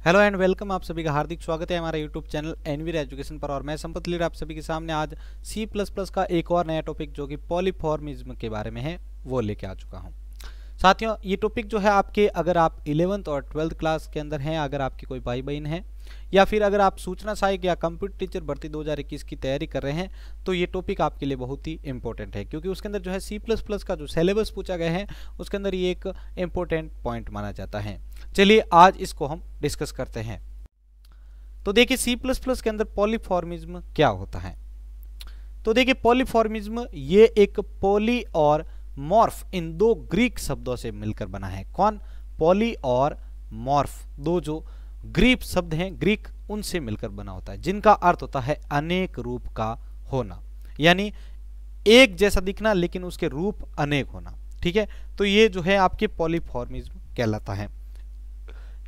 Hello and welcome, आप सभी का हार्दिक स्वागत है हमारे यूट्यूब चैनल एनवीर एजुकेशन पर। और मैं संपत लीड आप सभी के सामने आज C++ का एक और नया टॉपिक जो कि पॉलीमॉर्फिज्म के बारे में है वो लेके आ चुका हूँ। साथियों, ये टॉपिक जो है आपके अगर आप 11th और 12th क्लास के अंदर हैं, अगर आपकी कोई भाई बहन है या फिर अगर आप सूचना सहायक या कंप्यूटर टीचर भर्ती 2021 की तैयारी कर रहे हैं तो ये टॉपिक आपके लिए बहुत ही इंपॉर्टेंट है, क्योंकि उसके अंदर जो है C++ का जो सिलेबस पूछा गया है उसके अंदर ये एक इंपॉर्टेंट पॉइंट माना जाता है। चलिए आज इसको हम डिस्कस करते हैं। तो देखिए C++ के अंदर पॉलीमॉर्फिज्म क्या होता है। तो देखिए पॉलीमॉर्फिज्म ये एक पॉली और मॉर्फ इन दो ग्रीक शब्दों से मिलकर बना है। कौन? पॉली और मॉर्फ, दो जो ग्रीक शब्द हैं ग्रीक, उनसे मिलकर बना होता है, जिनका अर्थ होता है अनेक रूप का होना, यानी एक जैसा दिखना लेकिन उसके रूप अनेक होना। ठीक है, तो ये जो है आपके पॉलीमॉर्फिज्म कहलाता है।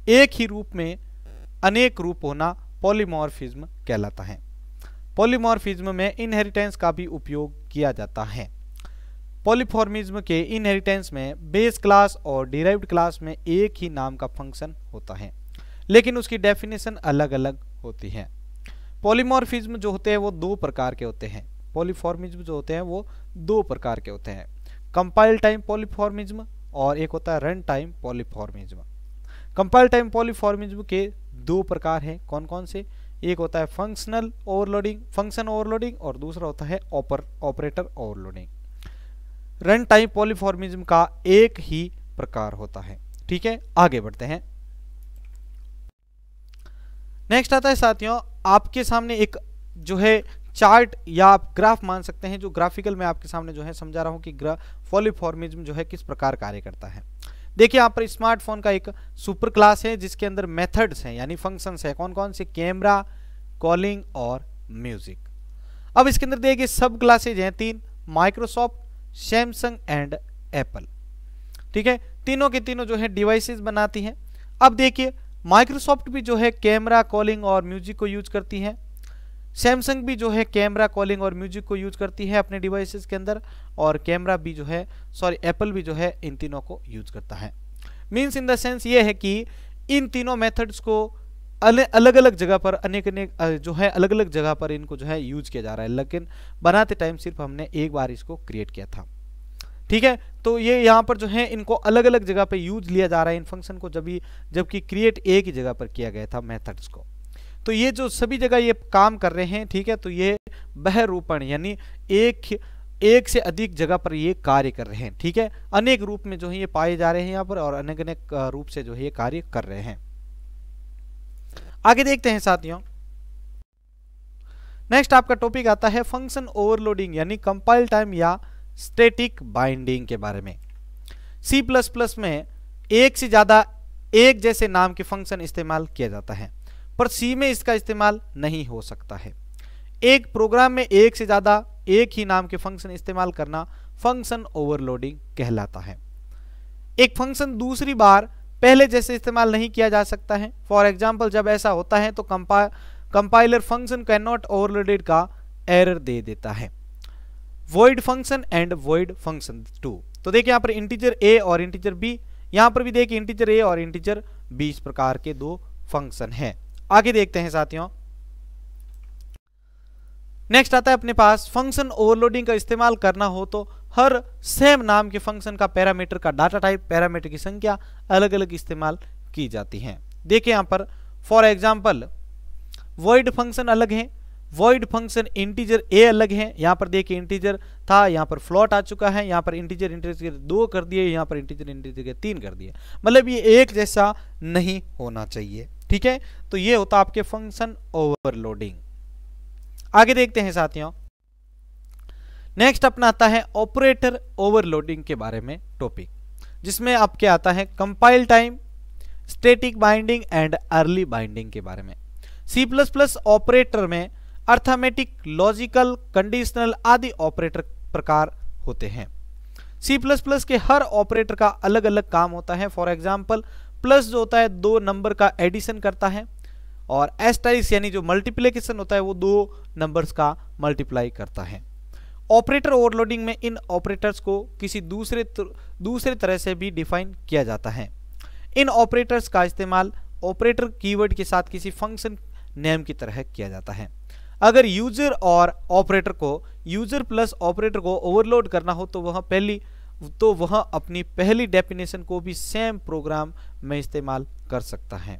एक ही रूप में अनेक रूप होना पॉलीमॉर्फिज्म कहलाता है। पॉलीमॉर्फिज्म में इनहेरिटेंस का भी उपयोग किया जाता है। पॉलीमॉर्फिज्म के इनहेरिटेंस में बेस क्लास और डिराइव्ड क्लास में एक ही नाम का फंक्शन होता है, लेकिन उसकी डेफिनेशन अलग अलग होती है। पॉलीमॉर्फिज्म जो होते हैं वो दो प्रकार के होते हैं। पॉलीमॉर्फिज्म जो होते हैं वो दो प्रकार के होते हैं, कंपाइल टाइम पॉलीमॉर्फिज्म और एक होता है run time polymorphism. Compile time polymorphism के दो प्रकार हैं। कौन कौन से? एक होता है फंक्शन ओवरलोडिंग और दूसरा होता है operator overloading. Run time polymorphism का एक ही प्रकार होता है। ठीक है, आगे बढ़ते हैं। नेक्स्ट आता है साथियों, आपके सामने एक जो है चार्ट या आप ग्राफ मान सकते हैं, जो ग्राफिकल में आपके सामने जो है समझा रहा हूं कि पॉलीमॉर्फिज्म जो है किस प्रकार कार्य करता है। देखिए यहाँ पर स्मार्टफोन का एक सुपर क्लास है जिसके अंदर मेथड्स हैं यानी फंक्शंस है। कौन कौन से? कैमरा, कॉलिंग और म्यूजिक। अब इसके अंदर देखिए सब क्लासेज हैं तीन, माइक्रोसॉफ्ट, सैमसंग एंड एप्पल। ठीक है, तीनों के तीनों जो है डिवाइसेस बनाती हैं। अब देखिए माइक्रोसॉफ्ट भी जो है कैमरा, कॉलिंग और म्यूजिक को यूज करती है। सैमसंग भी जो है कैमरा, कॉलिंग और म्यूजिक को यूज करती है अपने डिवाइसेस के अंदर, और कैमरा भी जो है एप्पल भी जो है इन तीनों को यूज करता है। मीन्स इन द सेंस ये है कि इन तीनों मेथड्स को अलग अलग जगह पर अनेक जो है अलग अलग जगह पर इनको जो है यूज किया जा रहा है, लेकिन बनाते टाइम सिर्फ हमने एक बार इसको क्रिएट किया था। ठीक है, तो ये यहाँ पर जो है इनको अलग अलग जगह पर यूज लिया जा रहा है इन फंक्शन को, जबकि क्रिएट एक ही जगह पर किया गया था मेथड्स को। तो ये जो सभी जगह ये काम कर रहे हैं, ठीक है, तो ये बहरूपण यानी एक से अधिक जगह पर ये कार्य कर रहे हैं। ठीक है, अनेक रूप में जो है ये पाए जा रहे हैं यहाँ पर और अनेक अनेक रूप से जो है ये कार्य कर रहे हैं। आगे देखते हैं साथियों। नेक्स्ट आपका टॉपिक आता है फंक्शन ओवरलोडिंग यानी कंपाइल टाइम या स्टैटिक बाइंडिंग के बारे में। C++ में एक से ज्यादा एक जैसे नाम के फंक्शन इस्तेमाल किया जाता है, पर C में इसका इस्तेमाल नहीं हो सकता है। एक प्रोग्राम में एक से ज्यादा एक ही नाम के फंक्शन इस्तेमाल करना फंक्शन ओवरलोडिंग कहलाता है। एक फंक्शन दूसरी बार पहले जैसे इस्तेमाल नहीं किया जा सकता है। फॉर एग्जाम्पल, जब ऐसा होता है तो compiler function can not overloaded का एरर दे देता है। Void function and void function 2। तो देखिए यहाँ पर इंटीजर a और इंटीजर b, यहाँ पर भी देखिए इंटीजर a और इंटीजर b, इस प्रकार के दो फंक्शन हैं। आगे देखते हैं साथियों। नेक्स्ट आता है अपने पास फंक्शन ओवरलोडिंग का इस्तेमाल करना हो तो हर सेम नाम के फंक्शन का पैरामीटर का डाटा टाइप, पैरामीटर की संख्या अलग अलग इस्तेमाल की जाती है। देखिए यहाँ पर फॉर एग्जाम्पल वॉइड फंक्शन अलग है, वॉइड फंक्शन इंटीजर a अलग है। यहाँ पर देखिए इंटीजर था, यहाँ पर फ्लोट आ चुका है, यहाँ पर इंटीजर 2 कर दिए, यहाँ पर इंटीजर 3 कर दिए, मतलब ये एक जैसा नहीं होना चाहिए। ठीक है, तो ये होता आपके फंक्शन ओवरलोडिंग। आगे देखते हैं साथियों। नेक्स्ट अपना आता है ऑपरेटर ओवरलोडिंग के बारे में टॉपिक, जिसमें आपके आता है compile time, static binding and early binding के बारे में। C++ ऑपरेटर में अर्थमेटिक, लॉजिकल, कंडीशनल आदि ऑपरेटर प्रकार होते हैं। C++ के हर ऑपरेटर का अलग अलग काम होता है। फॉर एग्जाम्पल, प्लस जो होता है दो नंबर का एडिशन करता है, और एस्टेरिस्क यानी जो मल्टीप्लिकेशन होता है वो दो नंबर्स का मल्टीप्लाई करता है। ऑपरेटर ओवरलोडिंग में इन ऑपरेटर्स को किसी दूसरे तरह से भी डिफाइन किया जाता है। इन ऑपरेटर्स का इस्तेमाल ऑपरेटर कीवर्ड के साथ किसी फंक्शन नेम की तरह किया जाता है। अगर यूजर और ऑपरेटर को यूजर प्लस ऑपरेटर को ओवरलोड करना हो तो वह अपनी पहली डेफिनेशन को भी सेम प्रोग्राम में इस्तेमाल कर सकता है।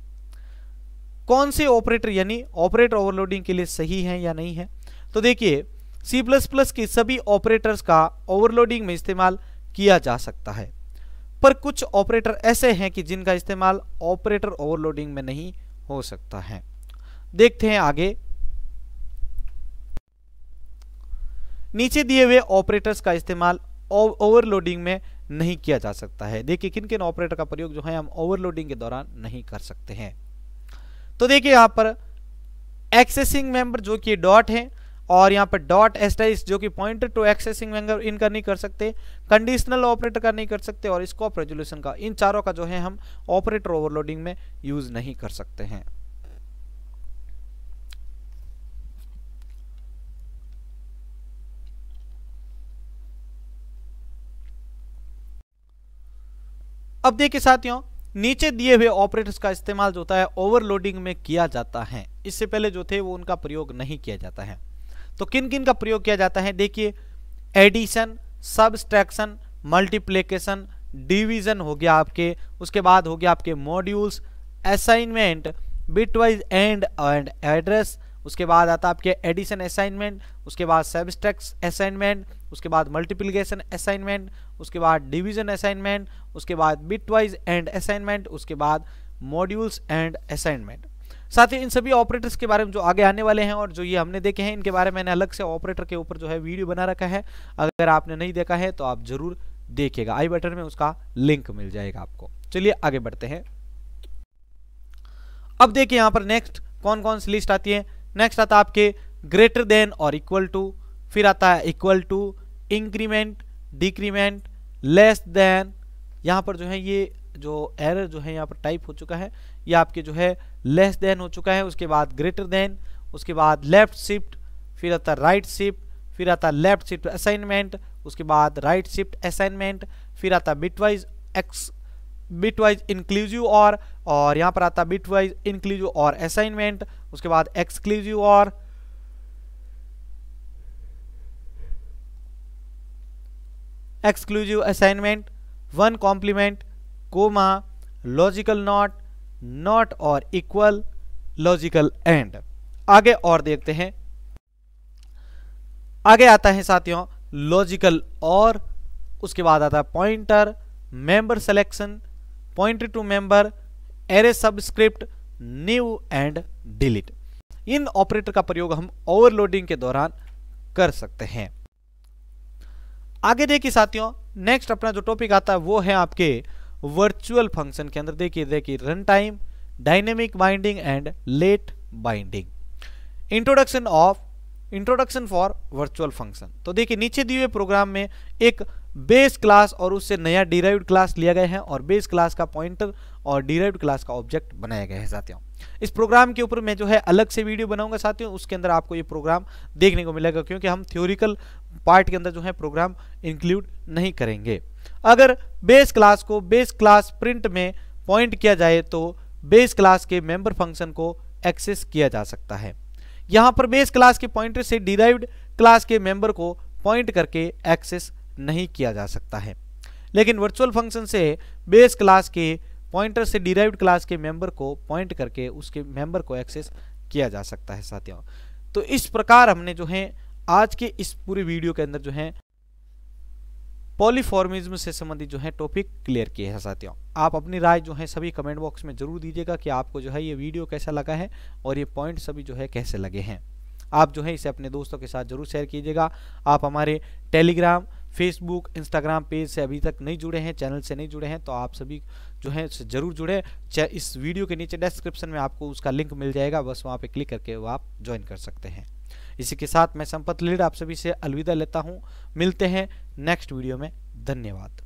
कौन से ऑपरेटर यानी ऑपरेटर ओवरलोडिंग के लिए सही है या नहीं है? तो देखिए C++ के सभी ऑपरेटर्स का ओवरलोडिंग में इस्तेमाल किया जा सकता है, पर कुछ ऑपरेटर ऐसे हैं कि जिनका इस्तेमाल ऑपरेटर ओवरलोडिंग में नहीं हो सकता है। देखते हैं आगे। नीचे दिए हुए ऑपरेटर्स का इस्तेमाल ओवरलोडिंग में नहीं किया जा सकता है। देखिए किन किन ऑपरेटर का प्रयोग जो है हम ओवरलोडिंग के दौरान नहीं कर सकते हैं। तो देखिए यहां पर एक्सेसिंग मेंबर जो कि डॉट है, और यहाँ पर डॉट एस्टेरिस्क जो कि पॉइंटर टू एक्सेसिंग मेंबर इनका नहीं कर सकते, कंडीशनल ऑपरेटर का नहीं कर सकते, और स्कोप रेजोल्यूशन का, इन चारों का जो है हम ऑपरेटर ओवरलोडिंग में यूज नहीं कर सकते हैं। अब देखिए साथियों, नीचे दिए हुए ऑपरेटर्स का इस्तेमाल जो होता है ओवरलोडिंग में किया जाता है। इससे पहले जो थे वो उनका प्रयोग नहीं किया जाता है। तो किन किन का प्रयोग किया जाता है? देखिए एडिशन, सब्सट्रैक्शन, मल्टीप्लिकेशन, डिवीजन हो गया आपके, उसके बाद हो गया आपके modules, assignment, bitwise and address, उसके बाद आता है आपके एडिशन असाइनमेंट, उसके बाद सब्सट्रैक्ट असाइनमेंट, उसके बाद मल्टीप्लिकेशन असाइनमेंट, उसके बाद डिवीजन असाइनमेंट, उसके बाद बिटवाइज एंड असाइनमेंट, उसके बाद मॉड्यूल्स एंड असाइनमेंट। साथ ही इन सभी ऑपरेटर्स के बारे में जो आगे आने वाले हैं और जो ये हमने देखे हैं, इनके बारे में मैंने अलग से ऑपरेटर के ऊपर जो है वीडियो बना रखा है। अगर आपने नहीं देखा है तो आप जरूर देखिएगा, आई बटन में उसका लिंक मिल जाएगा आपको। चलिए आगे बढ़ते हैं। अब देखिए यहाँ पर नेक्स्ट कौन कौन सी लिस्ट आती है। नेक्स्ट आता है आपके ग्रेटर देन और इक्वल टू, फिर आता है equal to, increment, decrement, less than. यहाँ पर जो है ये जो एरर जो है यहाँ पर टाइप हो चुका है, ये आपके जो है लेस देन हो चुका है। उसके बाद ग्रेटर देन, उसके बाद लेफ्ट शिफ्ट, फिर आता है राइट शिफ्ट, फिर आता है लेफ्ट शिफ्ट असाइनमेंट, उसके बाद राइट शिफ्ट असाइनमेंट, फिर आता है बिटवाइज इंक्लूसिव और यहाँ पर आता है बिटवाइज इंक्लूसिव और असाइनमेंट, उसके बाद एक्सक्लूसिव और exclusive assignment, one complement, comma, logical not, not और इक्वल, लॉजिकल एंड। आगे और देखते हैं। आगे आता है साथियों लॉजिकल और, उसके बाद आता है pointer, member selection, pointer to member, array subscript, new and delete. इन ऑपरेटर का प्रयोग हम ओवरलोडिंग के दौरान कर सकते हैं। आगे देखिए साथियों, नेक्स्ट अपना जो टॉपिक आता है वो है आपके वर्चुअल फंक्शन के अंदर। देखिए run time, dynamic binding and let binding, introduction for virtual function. तो देखिए नीचे दिए हुए प्रोग्राम में एक बेस क्लास और उससे नया डिराइव्ड क्लास लिया गया है और बेस क्लास का पॉइंटर और डिराइव्ड क्लास का ऑब्जेक्ट बनाया गया है साथियों। इस प्रोग्राम के ऊपर मैं जो है अलग से वीडियो बनाऊंगा साथियों, उसके अंदर आपको ये प्रोग्राम देखने को मिलेगा, क्योंकि हम थ्योरिकल पार्ट के अंदर जो है प्रोग्राम इंक्लूड नहीं करेंगे। अगर बेस क्लास को बेस क्लास प्रिंट में पॉइंट किया जाए तो बेस क्लास के मेंबर फंक्शन को एक्सेस किया जा सकता है। यहां पर बेस क्लास के पॉइंटर से डिराइव्ड क्लास के मेंबर को पॉइंट करके एक्सेस नहीं किया जा सकता है, लेकिन वर्चुअल फंक्शन से बेस क्लास के पॉइंटर से डिराइव्ड क्लास के मेंबर को पॉइंट करके उसके मेंबर को एक्सेस किया जा सकता है साथियों। तो इस प्रकार हमने जो है आज के इस पूरे वीडियो के अंदर जो है पॉलीफॉर्मिज्म से संबंधित जो है टॉपिक क्लियर किए हैं साथियों। आप अपनी राय जो है सभी कमेंट बॉक्स में जरूर दीजिएगा कि आपको जो है ये वीडियो कैसा लगा है और ये पॉइंट सभी जो है कैसे लगे हैं। आप जो है इसे अपने दोस्तों के साथ जरूर शेयर कीजिएगा। आप हमारे टेलीग्राम, फेसबुक, इंस्टाग्राम पेज से अभी तक नहीं जुड़े हैं, चैनल से नहीं जुड़े हैं, तो आप सभी जो है जरूर जुड़े। इस वीडियो के नीचे डिस्क्रिप्शन में आपको उसका लिंक मिल जाएगा, बस वहाँ पे क्लिक करके वो आप ज्वाइन कर सकते हैं। इसी के साथ मैं संपत लीड आप सभी से अलविदा लेता हूँ। मिलते हैं नेक्स्ट वीडियो में। धन्यवाद।